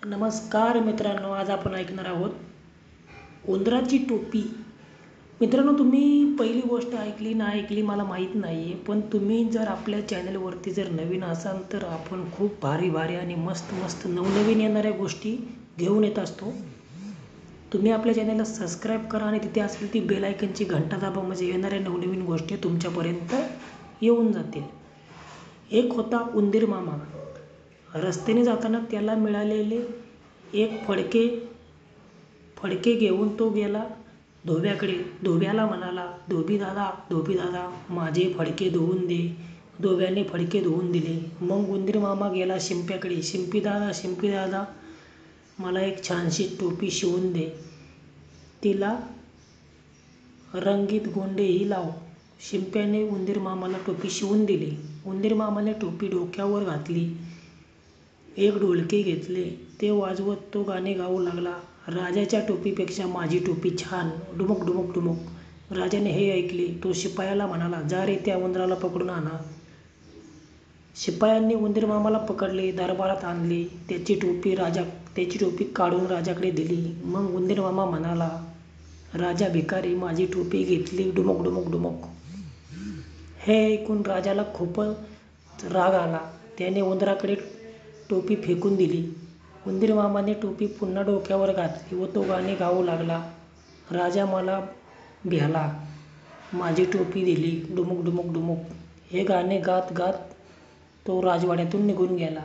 नमस्कार मित्रांनो, आज आपण ऐकणार आहोत उंदराची टोपी. मित्रांनो, तुम्ही पहिली गोष्ट ऐकली ना ऐकली मला माहीत नाही आहे, पण तुम्ही जर आपल्या चॅनलवरती जर नवीन असाल तर आपण खूप भारी भारी आणि मस्त मस्त नवनवीन येणाऱ्या गोष्टी घेऊन येत असतो. तुम्ही आपल्या चॅनलला सबस्क्राईब करा आणि तिथे असलेली ती बेल आयकनची घंटा दाबा, म्हणजे येणाऱ्या नवनवीन गोष्टी तुमच्यापर्यंत येऊन जातील. एक होता उंदीर मामा. रस्त्याने जाताना त्याला मिळालेले एक फडके घेऊन तो गेला धोब्याकडे. धोब्याला म्हणाला, धोबी दादा, माझे फडके धुवून दे. धोब्याने फडके धुवून दिले. मग उंदीर मामा गेला शिंप्याकडे. शिंपी दादा, मला एक छानशी टोपी शिवून दे. तिला रंगीत गोंडेही लाव. शिंप्याने उंदीर मामाला टोपी शिवून दिली. उंदीर मामाने टोपी डोक्यावर घातली. एक ढोलकी घेतले. ते वाजवत तो गाणे गाऊ लागला, राजाच्या टोपीपेक्षा माझी टोपी छान, डुमुक डुमुक डुमुक. राजाने हे ऐकले. तो शिपायाला म्हणाला, जा रे त्या उंदराला पकडून आणा. शिपायांनी उंदीर मामाला पकडले, दरबारात आणले. त्याची टोपी काढून राजाकडे दिली. मग उंदीर मामा म्हणाला, राजा भिकारी, माझी टोपी घेतली, डुमुक डुमुक डुमुक. हे ऐकून राजाला खूपच राग आला. त्याने उंदराकडे टोपी फेकून दिली. उंदीर मामाने टोपी पुन्हा डोक्यावर घातली व तो गाणे गाऊ लागला, राजा मला भ्याला, माझी टोपी दिली, डुमुक डुमुक डुमुक. हे गाणे गात गात तो राजवाड्यातून निघून गेला.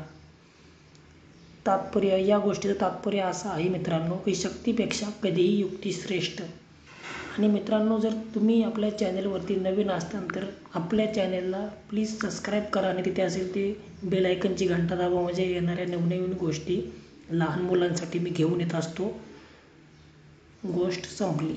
या गोष्टीचं तात्पर्य असं आहे मित्रांनो, की शक्तीपेक्षा कधीही युक्ती श्रेष्ठ. आणि मित्रांनो, जर तुम्ही आपल्या चॅनलवरती नवीन असताल तर आपल्या चॅनलला प्लीज सबस्क्राईब करा आणि तिथे असेल ते बेल आयकनची घंटा दाबा, म्हणजे येणाऱ्या नवनवीन गोष्टी लहान मुलांसाठी मी घेऊन येत असतो. गोष्ट संपली.